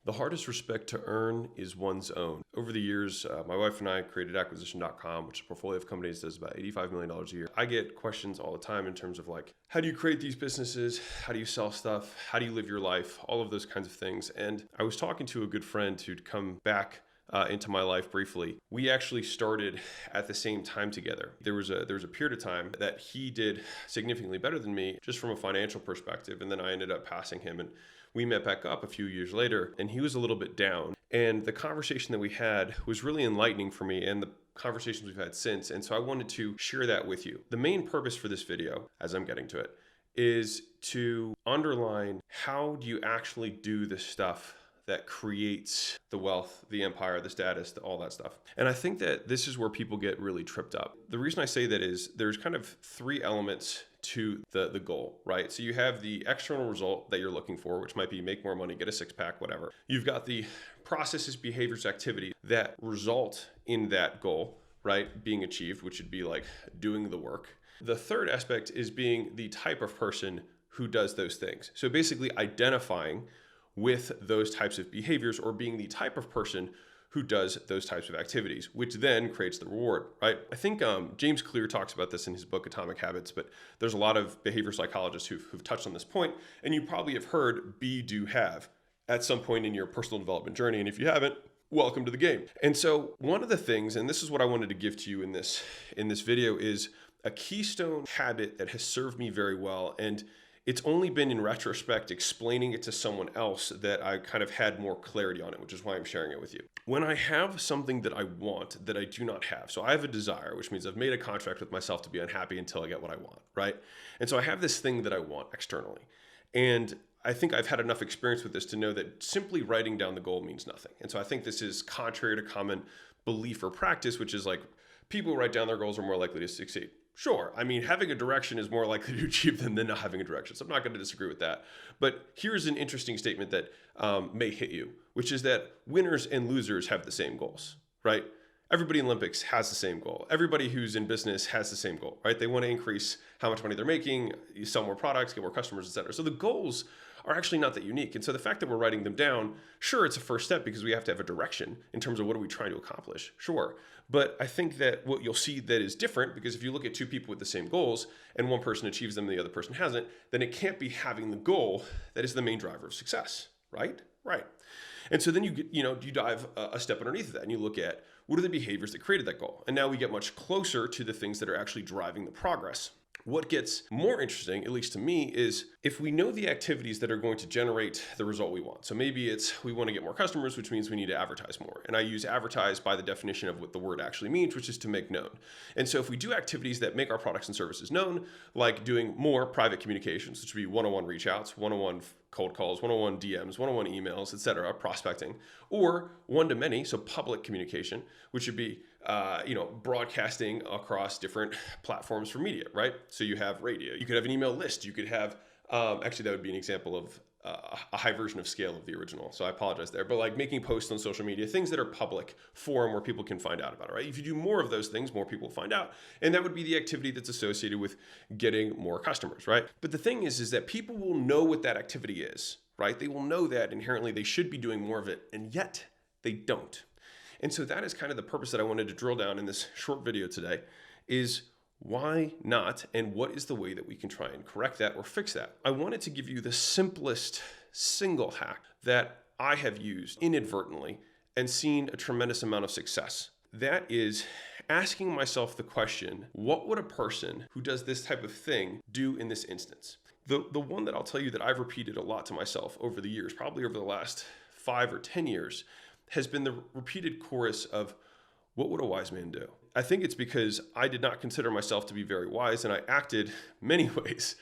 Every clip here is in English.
The hardest respect to earn is one's own. Over the years, my wife and I created acquisition.com, which is a portfolio of companies that does about $85 million a year. I get questions all the time in terms of like, how do you create these businesses? How do you sell stuff? How do you live your life? All of those kinds of things. And I was talking to a good friend who'd come back into my life briefly. We actually started at the same time together. There was a period of time that he did significantly better than me just from a financial perspective. And then I ended up passing him, and we met back up a few years later, and he was a little bit down. And the conversation that we had was really enlightening for me, and the conversations we've had since. And so I wanted to share that with you. The main purpose for this video, as I'm getting to it, is to underline how do you actually do the stuff that creates the wealth, the empire, the status, all that stuff. And I think that this is where people get really tripped up. The reason I say that is there's kind of three elements to the goal, right? So you have the external result that you're looking for, which might be make more money, get a six pack, whatever. You've got the processes, behaviors, activity that result in that goal, right, being achieved, which would be like doing the work. The third aspect is being the type of person who does those things. So basically identifying with those types of behaviors, or being the type of person who does those types of activities, which then creates the reward, right? I think James Clear talks about this in his book, Atomic Habits, but there's a lot of behavior psychologists who've touched on this point, and you probably have heard be, do, have at some point in your personal development journey. And if you haven't, welcome to the game. And so one of the things, and this is what I wanted to give to you in this video, is a keystone habit that has served me very well. And it's only been in retrospect explaining it to someone else that I kind of had more clarity on it, which is why I'm sharing it with you. When I have something that I want that I do not have, so I have a desire, which means I've made a contract with myself to be unhappy until I get what I want, right? And so I have this thing that I want externally. And I think I've had enough experience with this to know that simply writing down the goal means nothing. And so I think this is contrary to common belief or practice, which is like people who write down their goals are more likely to succeed. Sure. I mean, having a direction is more likely to achieve them than not having a direction. So I'm not going to disagree with that. But here's an interesting statement that may hit you, which is that winners and losers have the same goals, right? Everybody in Olympics has the same goal. Everybody who's in business has the same goal, right? They want to increase how much money they're making, you sell more products, get more customers, et cetera. So the goals are actually not that unique. And so the fact that we're writing them down, sure, it's a first step because we have to have a direction in terms of what are we trying to accomplish, sure. But I think that what you'll see that is different, because if you look at two people with the same goals and one person achieves them and the other person hasn't, then it can't be having the goal that is the main driver of success, right? Right. And so then you dive a step underneath that and you look at what are the behaviors that created that goal? And now we get much closer to the things that are actually driving the progress. What gets more interesting, at least to me, is if we know the activities that are going to generate the result we want. So maybe it's we want to get more customers, which means we need to advertise more. And I use advertise by the definition of what the word actually means, which is to make known. And so if we do activities that make our products and services known, like doing more private communications, which would be one-on-one reach outs, one-on-one cold calls, one-on-one DMs, one-on-one emails, etc., prospecting, or one-to-many, so public communication, which would be broadcasting across different platforms for media, right? So you have radio, you could have an email list, you could have, actually that would be an example of a high version of scale of the original. So I apologize there, but like making posts on social media, things that are public forum where people can find out about it, right? If you do more of those things, more people will find out. And that would be the activity that's associated with getting more customers, right? But the thing is that people will know what that activity is, right? They will know that inherently they should be doing more of it, and yet they don't. And so that is kind of the purpose that I wanted to drill down in this short video today, is why not? And what is the way that we can try and correct that or fix that? I wanted to give you the simplest single hack that I have used inadvertently and seen a tremendous amount of success. That is asking myself the question, what would a person who does this type of thing do in this instance? The one that I'll tell you that I've repeated a lot to myself over the years, probably over the last 5 or 10 years, has been the repeated chorus of, what would a wise man do? I think it's because I did not consider myself to be very wise, and I acted many ways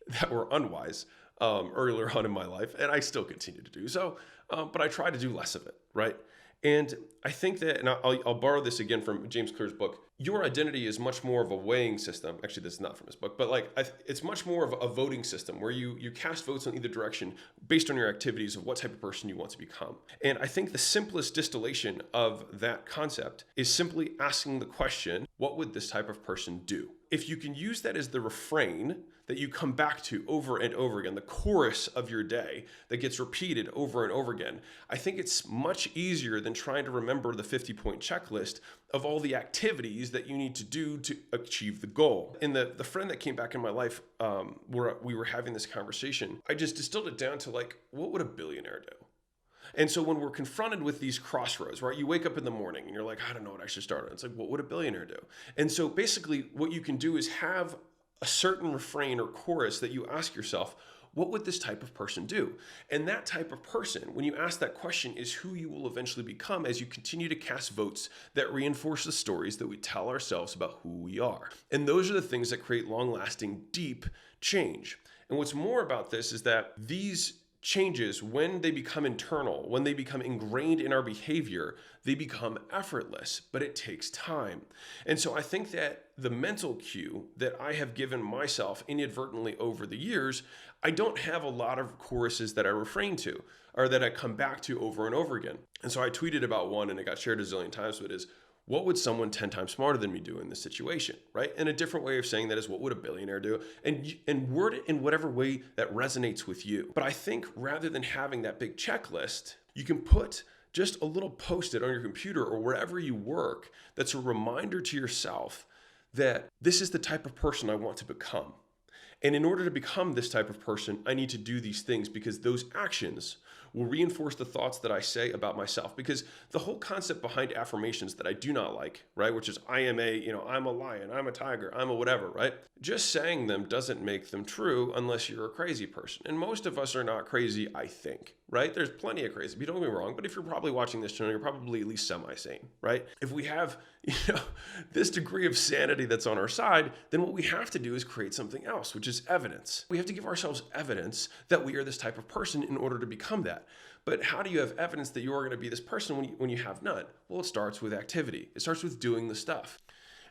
that were unwise earlier on in my life, and I still continue to do so, but I try to do less of it, right? And I think that, and I'll borrow this again from James Clear's book, your identity is much more of a weighing system. Actually, this is not from his book, but it's much more of a voting system where you cast votes in either direction based on your activities of what type of person you want to become. And I think the simplest distillation of that concept is simply asking the question, what would this type of person do? If you can use that as the refrain that you come back to over and over again, the chorus of your day that gets repeated over and over again, I think it's much easier than trying to remember the 50-point checklist of all the activities that you need to do to achieve the goal. And the friend that came back in my life, where we were having this conversation, I just distilled it down to like, what would a billionaire do? And so when we're confronted with these crossroads, right, you wake up in the morning and you're like, I don't know what I should start on. It's like, what would a billionaire do? And so basically what you can do is have a certain refrain or chorus that you ask yourself, what would this type of person do? And that type of person, when you ask that question, is who you will eventually become as you continue to cast votes that reinforce the stories that we tell ourselves about who we are. And those are the things that create long-lasting, deep change. And what's more about this is that these changes, when they become internal, when they become ingrained in our behavior, they become effortless, but it takes time. And so I think that the mental cue that I have given myself inadvertently over the years, I don't have a lot of choruses that I refrain to or that I come back to over and over again. And so I tweeted about one and it got shared a zillion times, but it is, what would someone 10 times smarter than me do in this situation, right? And a different way of saying that is, what would a billionaire do? And word it in whatever way that resonates with you. But I think rather than having that big checklist, you can put just a little post-it on your computer or wherever you work that's a reminder to yourself that this is the type of person I want to become. And in order to become this type of person, I need to do these things because those actions will reinforce the thoughts that I say about myself. Because the whole concept behind affirmations that I do not like, right, which is I'm a lion, I'm a tiger, I'm a whatever, right? Just saying them doesn't make them true unless you're a crazy person. And most of us are not crazy, I think, right? There's plenty of crazy people, don't get me wrong, but if you're probably watching this channel, you're probably at least semi-sane, right? If we have, this degree of sanity that's on our side, then what we have to do is create something else, which is evidence. We have to give ourselves evidence that we are this type of person in order to become that. But how do you have evidence that you are going to be this person when you have none? Well, it starts with activity. It starts with doing the stuff.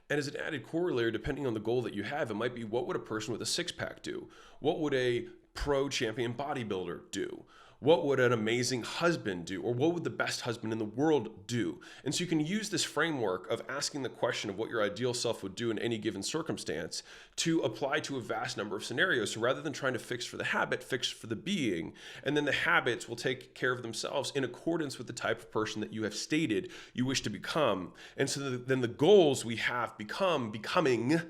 And as an added corollary, depending on the goal that you have, it might be, what would a person with a six-pack do? What would a pro champion bodybuilder do? What would an amazing husband do? Or what would the best husband in the world do? And so you can use this framework of asking the question of what your ideal self would do in any given circumstance to apply to a vast number of scenarios. So rather than trying to fix for the habit, fix for the being. And then the habits will take care of themselves in accordance with the type of person that you have stated you wish to become. And so then the goals we have becoming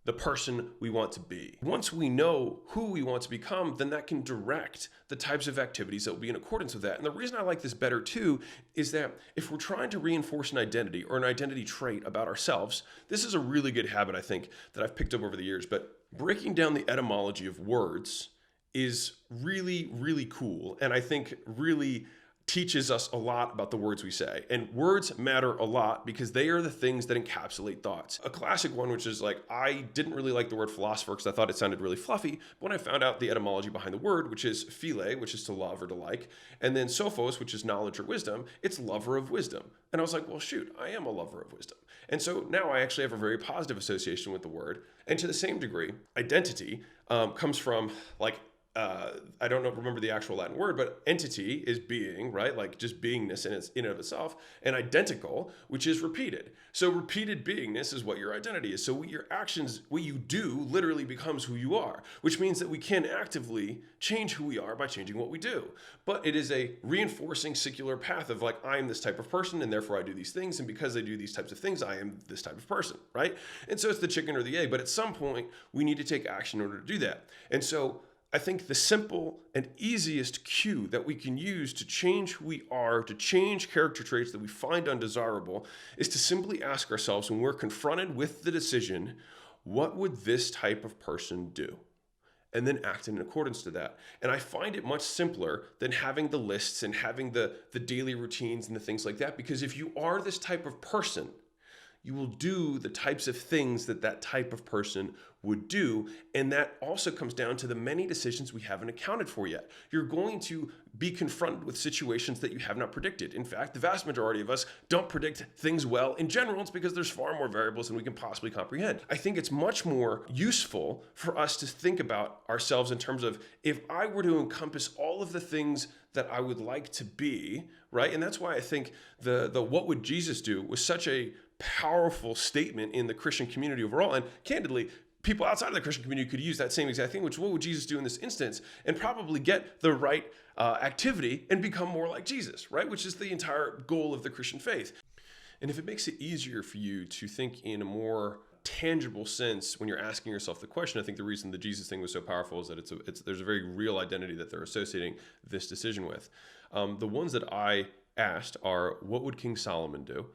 the person we want to be. Once we know who we want to become, then that can direct the types of activities that will be in accordance with that. And the reason I like this better too is that if we're trying to reinforce an identity or an identity trait about ourselves, this is a really good habit, I think, that I've picked up over the years. But breaking down the etymology of words is really, really cool. And I think really teaches us a lot about the words we say. And words matter a lot because they are the things that encapsulate thoughts. A classic one, which is like, I didn't really like the word philosopher because I thought it sounded really fluffy. But when I found out the etymology behind the word, which is phile, which is to love or to like, and then sophos, which is knowledge or wisdom, it's lover of wisdom. And I was like, well, shoot, I am a lover of wisdom. And so now I actually have a very positive association with the word. And to the same degree, identity comes from like, I don't remember the actual Latin word, but entity is being, right? Like just beingness in and of itself, and identical, which is repeated. So repeated beingness is what your identity is. So what your actions, what you do literally becomes who you are, which means that we can actively change who we are by changing what we do. But it is a reinforcing circular path of like, I'm this type of person and therefore I do these things. And because I do these types of things, I am this type of person, right? And so it's the chicken or the egg, but at some point we need to take action in order to do that. And so I think the simple and easiest cue that we can use to change who we are, to change character traits that we find undesirable, is to simply ask ourselves when we're confronted with the decision, what would this type of person do? And then act in accordance to that. And I find it much simpler than having the lists and having the daily routines and the things like that, because if you are this type of person, you will do the types of things that that type of person would do. And that also comes down to the many decisions we haven't accounted for yet. You're going to be confronted with situations that you have not predicted. In fact, the vast majority of us don't predict things well in general. It's because there's far more variables than we can possibly comprehend. I think it's much more useful for us to think about ourselves in terms of, if I were to encompass all of the things that I would like to be, right? And that's why I think the what would Jesus do was such a powerful statement in the Christian community overall. And candidly, people outside of the Christian community could use that same exact thing, which what would Jesus do in this instance, and probably get the right activity and become more like Jesus, right? Which is the entire goal of the Christian faith. And if it makes it easier for you to think in a more tangible sense when you're asking yourself the question, I think the reason the Jesus thing was so powerful is that there's a very real identity that they're associating this decision with. The ones that I asked are, what would King Solomon do?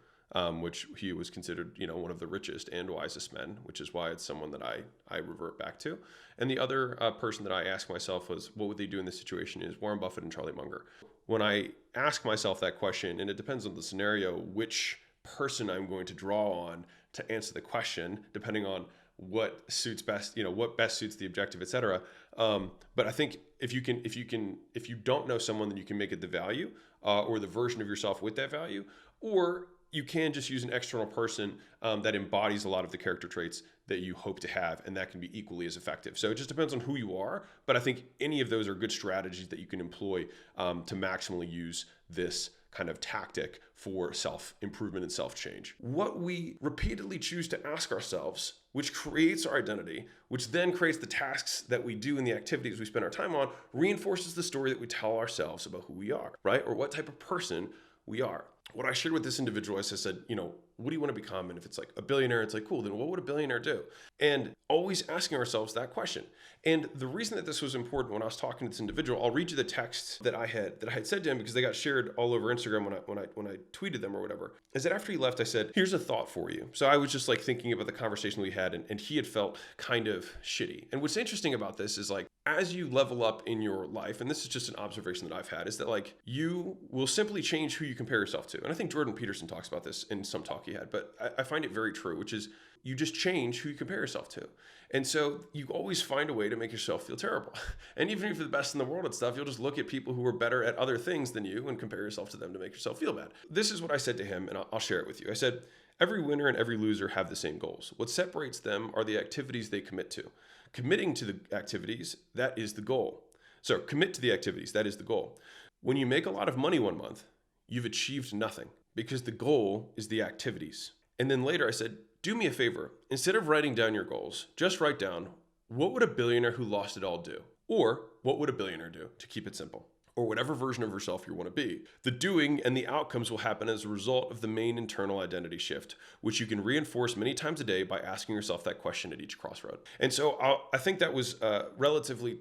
Which he was considered, one of the richest and wisest men, which is why it's someone that I revert back to. And the other person that I asked myself was, what would they do in this situation, is Warren Buffett and Charlie Munger. When I ask myself that question, and it depends on the scenario, which person I'm going to draw on to answer the question, depending on what suits best, what best suits the objective, et cetera. But I think if you don't know someone, then you can make it the value or the version of yourself with that value, or you can just use an external person that embodies a lot of the character traits that you hope to have, and that can be equally as effective. So it just depends on who you are, but I think any of those are good strategies that you can employ to maximally use this kind of tactic for self-improvement and self-change. What we repeatedly choose to ask ourselves, which creates our identity, which then creates the tasks that we do and the activities we spend our time on, reinforces the story that we tell ourselves about who we are, right? Or what type of person we are. What I shared with this individual is I said, what do you want to become? And if it's like a billionaire, it's like, cool, then what would a billionaire do? And always asking ourselves that question. And the reason that this was important when I was talking to this individual, I'll read you the text that I had said to him, because they got shared all over Instagram when I tweeted them or whatever, is that after he left, I said, here's a thought for you. So I was just like thinking about the conversation we had, and he had felt kind of shitty. And what's interesting about this is like, as you level up in your life, and this is just an observation that I've had, is that like you will simply change who you compare yourself to. And I think Jordan Peterson talks about this in some talk he had, but I find it very true, which is you just change who you compare yourself to. And so you always find a way to make yourself feel terrible. And even if you're the best in the world at stuff, you'll just look at people who are better at other things than you and compare yourself to them to make yourself feel bad. This is what I said to him, and I'll share it with you. I said, every winner and every loser have the same goals. What separates them are the activities they commit to. Committing to the activities, that is the goal. So commit to the activities, that is the goal. When you make a lot of money one month, you've achieved nothing, because the goal is the activities. And then later I said, do me a favor. Instead of writing down your goals, just write down, what would a billionaire who lost it all do? Or what would a billionaire do, to keep it simple? Or whatever version of yourself you want to be. The doing and the outcomes will happen as a result of the main internal identity shift, which you can reinforce many times a day by asking yourself that question at each crossroad. And so I think that was relatively,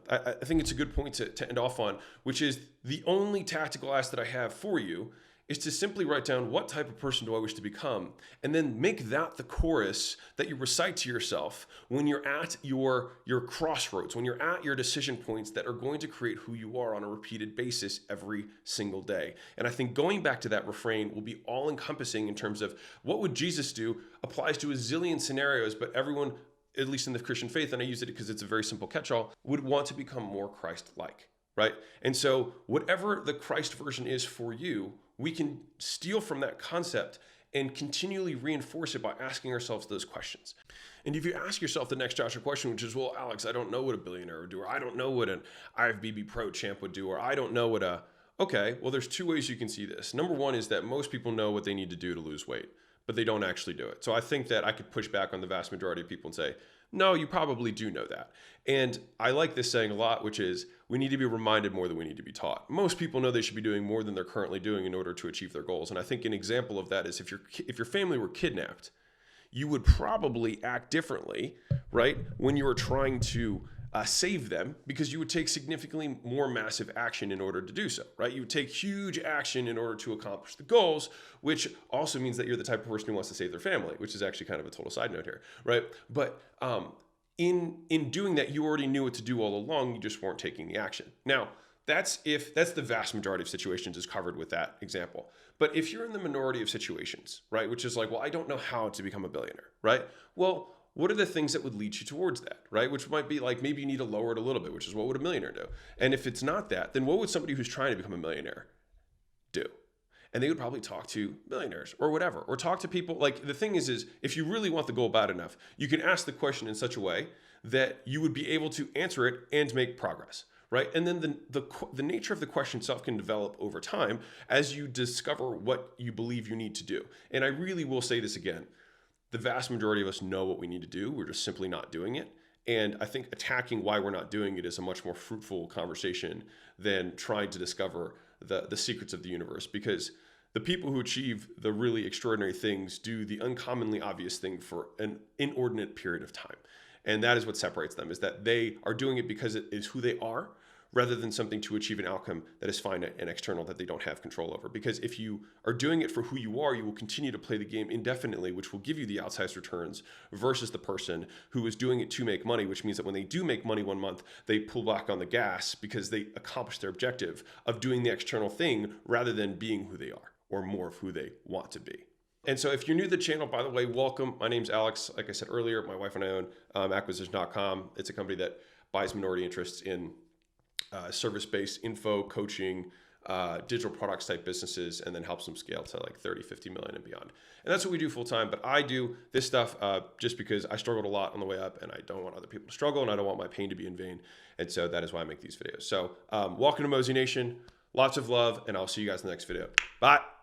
I think it's a good point to end off on, which is the only tactical ask that I have for you is to simply write down, what type of person do I wish to become? And then make that the chorus that you recite to yourself when you're at your crossroads, when you're at your decision points that are going to create who you are on a repeated basis every single day. And I think going back to that refrain will be all encompassing in terms of what would Jesus do applies to a zillion scenarios, but everyone, at least in the Christian faith, and I use it because it's a very simple catch-all, would want to become more Christ-like, right? And so whatever the Christ version is for you, we can steal from that concept and continually reinforce it by asking ourselves those questions. And if you ask yourself the next Joshua question, which is, well, Alex, I don't know what a billionaire would do, or I don't know what an IFBB Pro champ would do, or I don't know what okay, well, there's two ways you can see this. Number one is that most people know what they need to do to lose weight, but they don't actually do it. So I think that I could push back on the vast majority of people and say, no, you probably do know that. And I like this saying a lot, which is, we need to be reminded more than we need to be taught. Most people know they should be doing more than they're currently doing in order to achieve their goals. And I think an example of that is if your family were kidnapped, you would probably act differently, right, when you were trying to save them, because you would take significantly more massive action in order to do so, right? You would take huge action in order to accomplish the goals, which also means that you're the type of person who wants to save their family, which is actually kind of a total side note here, right? But in doing that, you already knew what to do all along, you just weren't taking the action. Now, that's the vast majority of situations is covered with that example. But if you're in the minority of situations, right, which is like, well, I don't know how to become a billionaire, right? Well, what are the things that would lead you towards that, right? Which might be like, maybe you need to lower it a little bit, which is what would a millionaire do? And if it's not that, then what would somebody who's trying to become a millionaire do? And they would probably talk to millionaires or whatever, or talk to people. Like, the thing is if you really want the goal bad enough, you can ask the question in such a way that you would be able to answer it and make progress, right? And then the nature of the question itself can develop over time as you discover what you believe you need to do. And I really will say this again. the vast majority of us know what we need to do. We're just simply not doing it. And I think attacking why we're not doing it is a much more fruitful conversation than trying to discover the secrets of the universe, because the people who achieve the really extraordinary things do the uncommonly obvious thing for an inordinate period of time. And that is what separates them, is that they are doing it because it is who they are, rather than something to achieve an outcome that is finite and external that they don't have control over. Because if you are doing it for who you are, you will continue to play the game indefinitely, which will give you the outsized returns, versus the person who is doing it to make money, which means that when they do make money one month, they pull back on the gas because they accomplish their objective of doing the external thing rather than being who they are, or more of who they want to be. And so if you're new to the channel, by the way, welcome. My name's Alex. Like I said earlier, my wife and I own acquisition.com. It's a company that buys minority interests in service-based info, coaching, digital products type businesses, and then helps them scale to like 30, 50 million and beyond. And that's what we do full time. But I do this stuff just because I struggled a lot on the way up, and I don't want other people to struggle, and I don't want my pain to be in vain. And so that is why I make these videos. So welcome to Mosey Nation. Lots of love, and I'll see you guys in the next video. Bye.